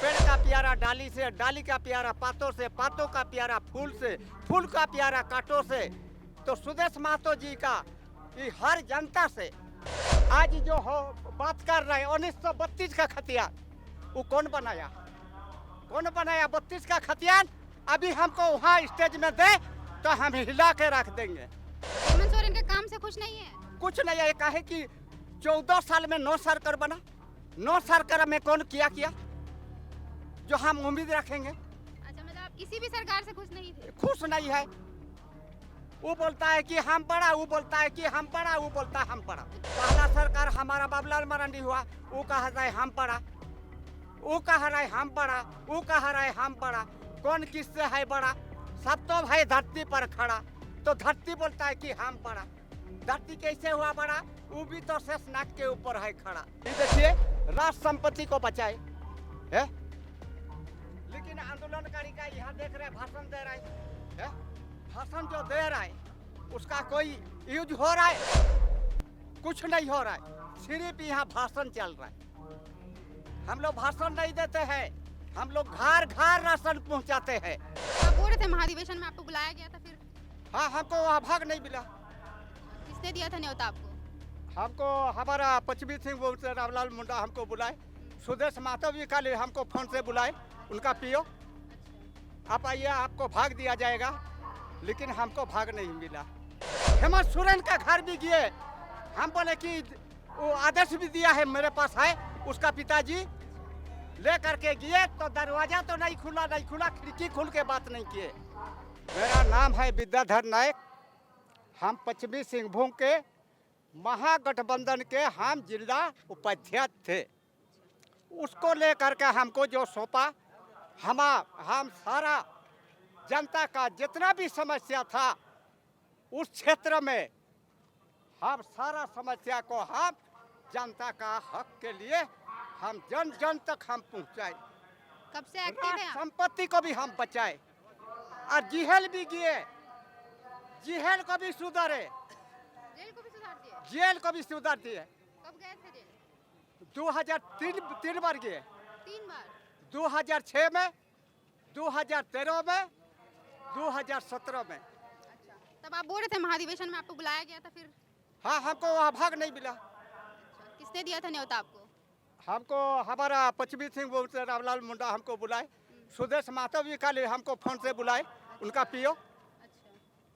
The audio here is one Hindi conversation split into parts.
पेड़ का प्यारा डाली से, डाली का प्यारा पातों से, पातों का प्यारा फूल से, फूल का प्यारा कांटों से। तो सुदेश महतो जी का ये हर जनता से आज जो हो बात कर रहे हैं 1932 का खतियान, वो कौन बनाया? कौन बनाया 32 का खतियान? अभी हमको वहाँ स्टेज में दे तो हम हिला के रख देंगे। हेमंत सोरेन के काम से खुश नहीं है? कुछ नहीं है, कहे कि 14 साल में 9 सरकार बना, 9 सरकार में कौन किया जो हम उम्मीद रखेंगे? अच्छा, मतलब आप किसी भी सरकार से खुश नहीं थे? खुश नहीं है। वो बोलता है कि हम पढ़ा, वो बोलता है कि हम पढ़ा, वो बोलता है हम पढ़ा। पहला सरकार हमारा बाबूलाल मरांडी हुआ, वो कहा जाए हम पढ़ा, वो कह रहा है हम पढ़ा, वो कह रहा है हम पढ़ा। कौन किससे है बड़ा? सब तो भाई धरती पर खड़ा। तो धरती बोलता है कि हम पढ़ा। धरती कैसे हुआ बड़ा? वो भी तो शेषनाग के ऊपर है खड़ा। ये देखिए, राष्ट्र संपत्ति को बचाए है, लेकिन आंदोलनकारी का यहाँ देख रहे भाषण दे रहा है, भाषण जो दे रहा है उसका कोई यूज हो रहा है? कुछ नहीं हो रहा है, सिर्फ यहाँ भाषण चल रहा है। हम लोग भाषण नहीं देते हैं, हम लोग घर घर राशन पहुँचाते हैं। आप बोल रहे थे महाधिवेशन में आपको बुलाया गया था, फिर? हाँ, हमको वहाँ भाग नहीं मिला। किसने दिया था न्योता आपको? हमको हमारा पश्चिमी सिंहभूम से रामलाल मुंडा हमको बुलाए, सुदेश महतो भी कल हमको फोन से बुलाए, उनका पीओ आप आइए, आपको भाग दिया जाएगा, लेकिन हमको भाग नहीं मिला। हेमंत सोरेन का घर भी गए, हम बोले कि वो आदेश भी दिया है, मेरे पास है, उसका पिताजी ले करके गए तो दरवाजा तो नहीं खुला, खिड़की खुल के बात नहीं किए। मेरा नाम है विद्याधर नायक, हम पश्चिमी सिंहभूम के महागठबंधन के हम जिला उपाध्यक्ष थे। उसको लेकर के हमको जो सौंपा, हम सारा जनता का जितना भी समस्या था उस क्षेत्र में हम सारा समस्या को हम जनता का हक के लिए हम जन जन तक हम पहुंचाए। कब से एक्टिव हैं आप? संपत्ति को भी हम बचाए और जेल भी गए, जेल को भी सुधारे, जेल को भी सुधार दिया? जेल को भी सुधार दिए। कब गए थे जेल? 2003 बार गए, 3 बार? 2006 में, 2013 में, 2017 में। अच्छा, तब आप बोल रहे थे महाधिवेशन में आपको बुलाया गया था, फिर? हाँ, हमको वहाँ भाग नहीं मिला। अच्छा, किसने दिया था न्योता आपको? हमको हमारा पश्चिमी सिंहभूम से रामलाल मुंडा हमको बुलाए, सुदेश महतो भी कल हमको फोन से बुलाए, उनका पीओ अच्छा,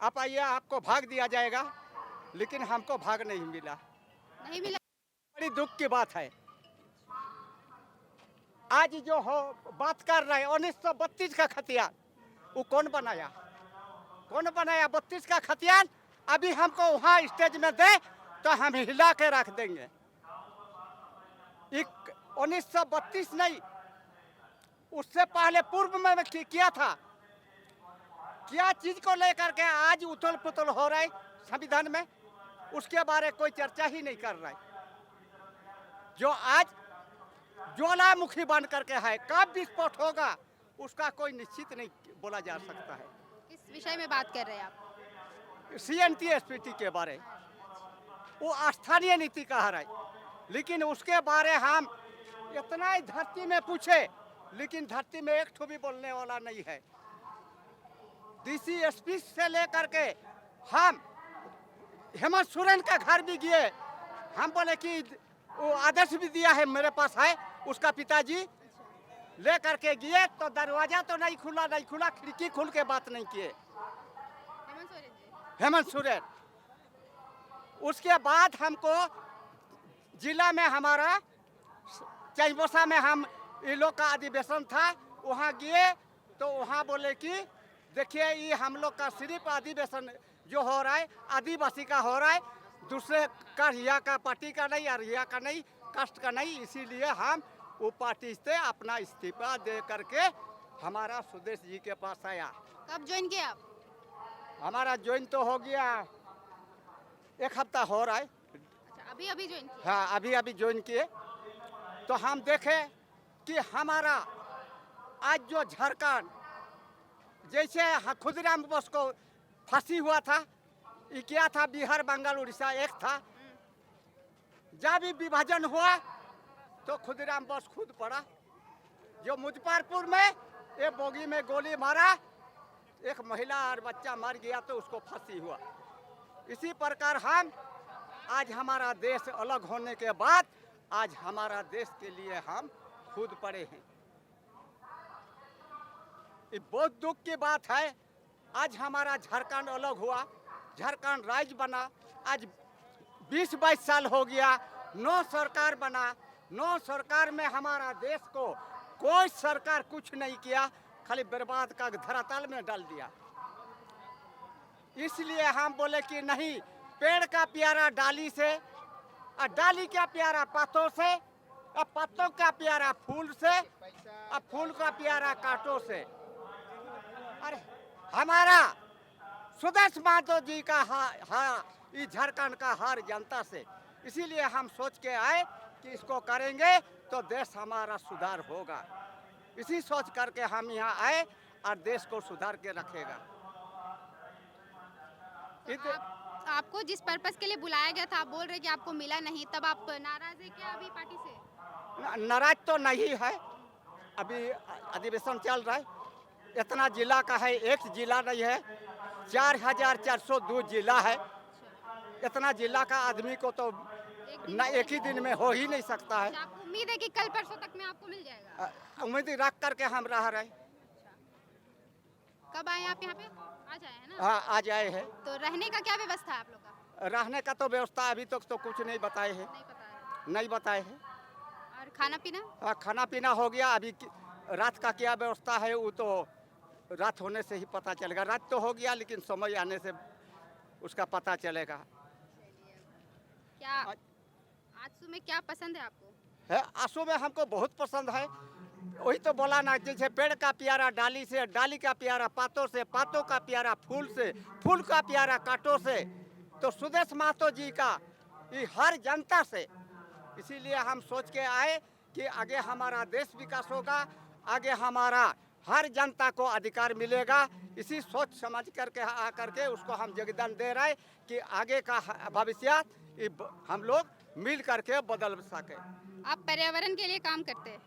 आप आइए, आपको भाग दिया जाएगा, लेकिन हमको भाग नहीं मिला। नहीं मिला? बड़ी दुख की बात है। आज जो हो बात कर रहे हैं 1932 का खतियान, वो कौन बनाया? कौन बनाया 32 का खतियान? अभी हमको वहाँ स्टेज में दे तो हम हिला के रख देंगे। 1932 नहीं, उससे पहले पूर्व में किया था। क्या चीज को लेकर के आज उथल पुथल हो रहा है संविधान में, उसके बारे कोई चर्चा ही नहीं कर रहा है। जो आज ज्वालामुखी बन करके है, कब विस्फोट होगा उसका कोई निश्चित नहीं बोला जा सकता है। किस विषय में बात कर रहे हैं आप? CNT-SPT के बारे, वो स्थानीय नीति कह रहा है, लेकिन उसके बारे हम इतना ही धरती में पूछे, लेकिन धरती में एक ठो भी बोलने वाला नहीं है। DCSP से लेकर के हम हेमंत सोरेन का घर भी गए, हम बोले कि वो आदेश भी दिया है, मेरे पास है, उसका पिताजी ले करके गए तो दरवाजा तो नहीं खुला, खिड़की खुल के बात नहीं किए। हेमंत सोरेन जी? हेमंत सोरेन। उसके बाद हमको जिला में हमारा चाईबोसा में हम ये लोग का अधिवेशन था, वहाँ गए तो वहाँ बोले कि देखिए ये हम लोग का सिर्फ अधिवेशन जो हो रहा है आदिवासी का हो रहा है, दूसरे का रिया का पार्टी का नहीं, रिया का नहीं, कास्ट का नहीं, इसीलिए हम वो पार्टी से अपना इस्तीफा दे करके हमारा सुदेश जी के पास आया। कब ज्वाइन किया आप? हमारा ज्वाइन तो हो गया 1 हफ्ता हो रहा है। अच्छा, अभी ज्वाइन किया? हाँ, अभी ज्वाइन किए। तो हम देखे कि हमारा आज जो झारखंड जैसे खुदीराम बोस को फांसी हुआ था, ये क्या था, बिहार बंगाल उड़ीसा एक था। जब भी विभाजन हुआ तो खुदीराम बोस खुद पड़ा, जो मुजफ्फरपुर में ये बोगी में गोली मारा, एक महिला और बच्चा मर गया तो उसको फांसी हुआ। इसी प्रकार हम आज हमारा देश अलग होने के बाद आज हमारा देश के लिए हम खुद पड़े हैं। ये बहुत दुख की बात है। आज हमारा झारखंड अलग हुआ, झारखंड राज्य बना, आज 20-22 साल हो गया, 9 सरकार बना, 9 सरकार में हमारा देश को कोई सरकार कुछ नहीं किया, खाली बर्बाद का धरातल में डाल दिया। इसलिए हम बोले कि नहीं, पेड़ का प्यारा डाली से और डाली का प्यारा पत्तों से और पत्तों का प्यारा फूल से और फूल का प्यारा कांटों से। अरे हमारा सुदेश महतो जी का इस झारखंड का हार जनता से, इसीलिए हम सोच के आए कि इसको करेंगे तो देश हमारा सुधार होगा। इसी सोच करके हम यहाँ आए और देश को सुधार के रखेगा। आपको जिस पर्पस के लिए बुलाया गया था, आप बोल रहे कि आपको मिला नहीं, तब आप नाराज है क्या अभी पार्टी से? नाराज तो नहीं है, अभी अधिवेशन चल रहा है। इतना जिला का है, एक जिला नहीं है, 4402 जिला है। इतना जिला का आदमी को तो ना एक ही दिन में हो ही नहीं सकता है। आपको उम्मीद है कि कल परसों तक में आपको मिल जाएगा? उम्मीद रख करके हम रह रहे। कब आए आप यहाँ पे? आज आए हैं ना? हाँ, आज आए हैं। तो रहने का क्या व्यवस्था है आप लोग का? रहने का तो व्यवस्था अभी तक तो कुछ नहीं बताए हैं। नहीं पता है। नहीं बताए हैं। और खाना पीना? हाँ, खाना पीना हो गया। अभी रात का क्या व्यवस्था है वो तो रात होने से ही पता चलेगा। रात तो हो गया, लेकिन समय आने से उसका पता चलेगा। क्या आंसू में क्या पसंद है आपको? है आंसू में हमको बहुत पसंद है। वही तो बोला ना, जैसे पेड़ का प्यारा डाली से, डाली का प्यारा पातों से, पातों का प्यारा फूल से, फूल का प्यारा कांटों से, तो सुदेश महतो जी का ये हर जनता से। इसीलिए हम सोच के आए कि आगे हमारा देश विकास होगा, आगे हमारा हर जनता को अधिकार मिलेगा। इसी सोच समझ करके आ करके उसको हम योगदान दे रहे हैं कि आगे का भविष्य हम लोग मिल करके बदल सके। आप पर्यावरण के लिए काम करते हैं?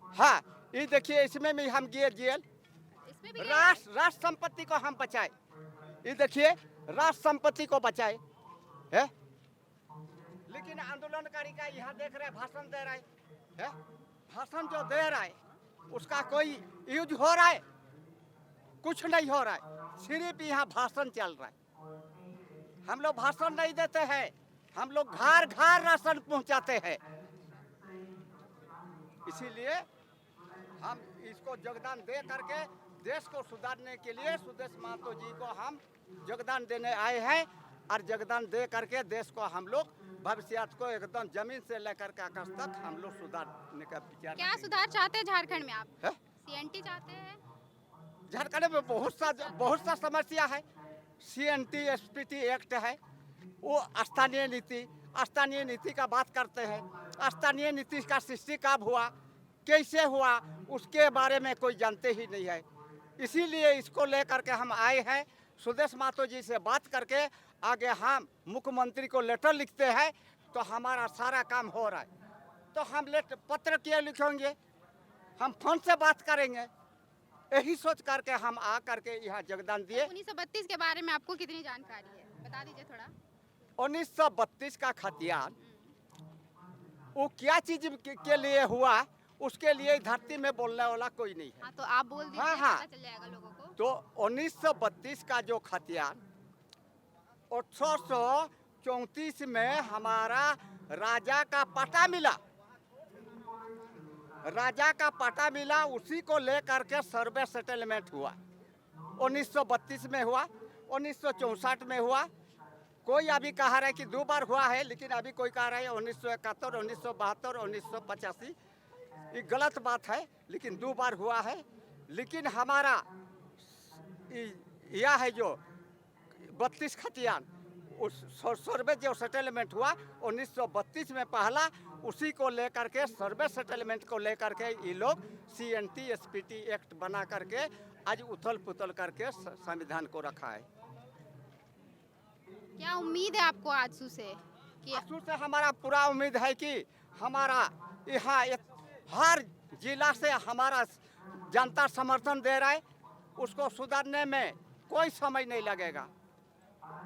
हाँ, ये देखिए, इसमें भी हम जेल इसमें भी राष्ट्र संपत्ति को हम बचाए। ये देखिए, राष्ट्र संपत्ति को बचाए है, लेकिन आंदोलनकारी का यहाँ देख रहे भाषण दे रहे है, भाषण जो दे रहा है उसका कोई यूज हो रहा है? कुछ नहीं हो रहा है, सिर्फ यहाँ भाषण चल रहा है। हम लोग भाषण नहीं देते हैं, हम लोग घर घर राशन पहुँचाते हैं। इसीलिए हम इसको योगदान दे करके देश को सुधारने के लिए सुदेश महतो जी को हम योगदान देने आए हैं। और योगदान दे करके देश को हम लोग भविष्य को एकदम जमीन से लेकर के आकाश तक हम लोग सुधारने का विचार। क्या सुधार चाहते हैं झारखंड में आप? है? सीएनटी चाहते हैं? झारखंड में बहुत सा समस्या है। सीएनटी एसपीटी एक्ट है, वो स्थानीय नीति का बात करते हैं। स्थानीय नीति का सृष्टि कब हुआ, कैसे हुआ, उसके बारे में कोई जानते ही नहीं है। इसीलिए इसको लेकर के हम आए हैं, सुदेश महतो जी से बात करके आगे हम मुख्यमंत्री को लेटर लिखते हैं तो हमारा सारा काम हो रहा है। तो हम पत्र क्या लिखेंगे, हम फोन से बात करेंगे, यही सोच करके हम आ करके यहाँ योगदान दिए। 1932 के बारे में आपको कितनी जानकारी है, बता दीजिए थोड़ा। 1932 का खतियान वो क्या चीज के लिए हुआ, उसके लिए धरती में बोलने वाला कोई नहीं है। हाँ, तो आप बोल दीजिए। हाँ, पता चल जाएगा लोगों को। तो 1932 का जो खतियान 1834 में हमारा राजा का पटा मिला, राजा का पटा मिला, उसी को लेकर के सर्वे सेटलमेंट हुआ। 1932 में हुआ, 1964 में हुआ। कोई अभी कहा रहा है कि 2 बार हुआ है, लेकिन अभी कोई कह रहा है 1971, 1972, 1985। ये गलत बात है, लेकिन 2 बार हुआ है। लेकिन हमारा यह है जो 32 खतियान, उस सर्वे जो सेटलमेंट हुआ 1932 में पहला, उसी को लेकर के सर्वे सेटलमेंट को लेकर के ये लोग सीएनटी एसपीटी एक्ट बना करके आज उथल पुथल करके संविधान को रखा है। क्या उम्मीद है आपको आजसू से? आजसू से हमारा पूरा उम्मीद है कि हमारा यहाँ हर जिला से हमारा जनता समर्थन दे रहा है, उसको सुधारने में कोई समय नहीं लगेगा।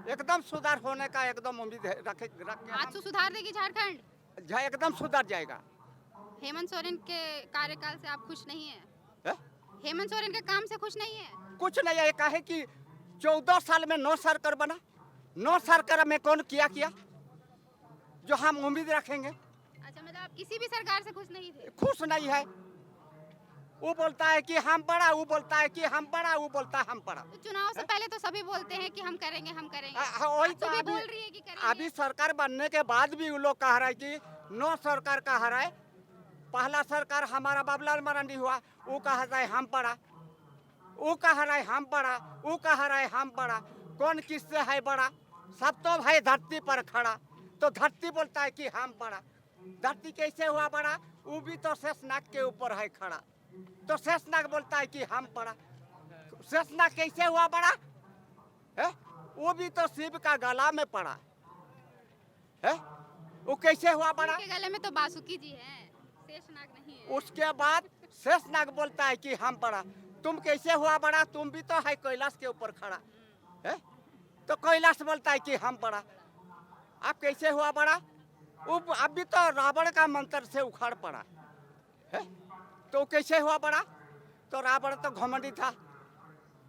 एकदम सुधार होने का एकदम उम्मीद रख के आज तो सुधार देगी झारखंड? एकदम सुधर जाएगा। हेमंत सोरेन के कार्यकाल से आप खुश नहीं हैं? है? हेमंत सोरेन के काम से खुश नहीं है? कुछ नहीं है, कहे कि 14 साल में 9 सरकार बना, 9 सरकार में कौन किया जो हम उम्मीद रखेंगे। अच्छा, मतलब आप किसी भी सरकार से खुश नहीं थे? खुश नहीं है। वो बोलता है कि हम बड़ा, वो बोलता है कि हम बड़ा, वो बोलता है हम बड़ा। तो चुनाव से पहले तो सभी बोलते हैं कि हम करेंगे हम करेंगे। वही तो अभी बोल रही है कि करेंगे। अभी सरकार बनने के बाद भी वो लोग कह रहा है कि 9 सरकार कह रहा है। पहला सरकार हमारा बाबूलाल मरांडी हुआ, वो कह रहा है हम बड़ा, वो कह रहा है हम बड़ा, वो कह रहा है हम बड़ा। कौन किससे है बड़ा? सब तो भाई धरती पर खड़ा, तो धरती बोलता है कि हम बड़ा। धरती कैसे हुआ बड़ा? वो भी तो शेषनाग के ऊपर है खड़ा, तो शेषनाग बोलता है कि हम बड़ा। शेषनाग कैसे हुआ बड़ा है? वो भी तो शिव का गला में पड़ा है, वो कैसे हुआ बड़ा? उनके गले में तो बासुकी जी हैं, शेषनाग नहीं है। उसके बाद शेषनाग बोलता है कि हम बड़ा। तुम कैसे हुआ बड़ा? तुम भी तो है कैलाश के ऊपर खड़ा है, तो कैलाश बोलता है कि हम बड़ा। आप कैसे हुआ बड़ा? वो अभी तो रावण का मंत्र से उखाड़ पड़ा है, तो कैसे हुआ बड़ा? तो रावण तो घमंडी था,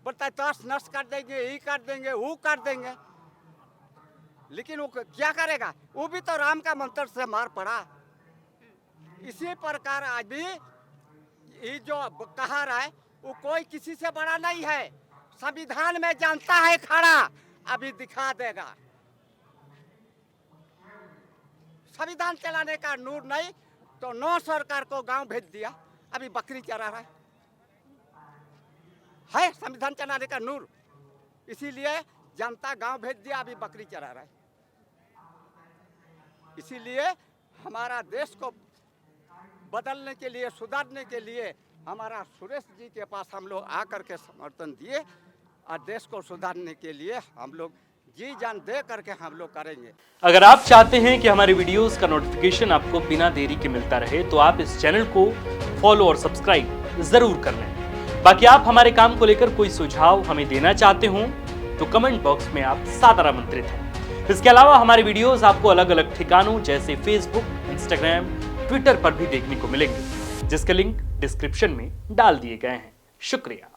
बोलता है तस नस कर देंगे, ये कर देंगे, वो कर देंगे। लेकिन वो क्या करेगा? वो भी तो राम का मंत्र से मार पड़ा। इसी प्रकार आज भी ये जो कहा रहा है वो कोई किसी से बड़ा नहीं है। संविधान में जनता है खड़ा, अभी दिखा देगा। संविधान चलाने का नूर नहीं तो 9 सरकार को गांव भेज दिया, अभी बकरी चरा रहा है संविधान चलाने का नूर, इसीलिए जनता गांव भेज दिया, अभी बकरी चरा रहा है। इसीलिए हमारा देश को बदलने के लिए, सुधारने के लिए हमारा सुरेश जी के पास हम लोग आकर के समर्थन दिए, और देश को सुधारने के लिए हम लोग जी जान दे करके हम लोग करेंगे। अगर आप चाहते हैं कि हमारे वीडियोस का नोटिफिकेशन आपको बिना देरी के मिलता रहे, तो आप इस चैनल को फॉलो और सब्सक्राइब जरूर कर लें। बाकी आप हमारे काम को लेकर कोई सुझाव हमें देना चाहते हो तो कमेंट बॉक्स में आप सादर आमंत्रित हैं। इसके अलावा हमारे वीडियोस आपको अलग अलग ठिकानों जैसे फेसबुक, इंस्टाग्राम, ट्विटर पर भी देखने को मिलेंगे, जिसके लिंक डिस्क्रिप्शन में डाल दिए गए हैं। शुक्रिया।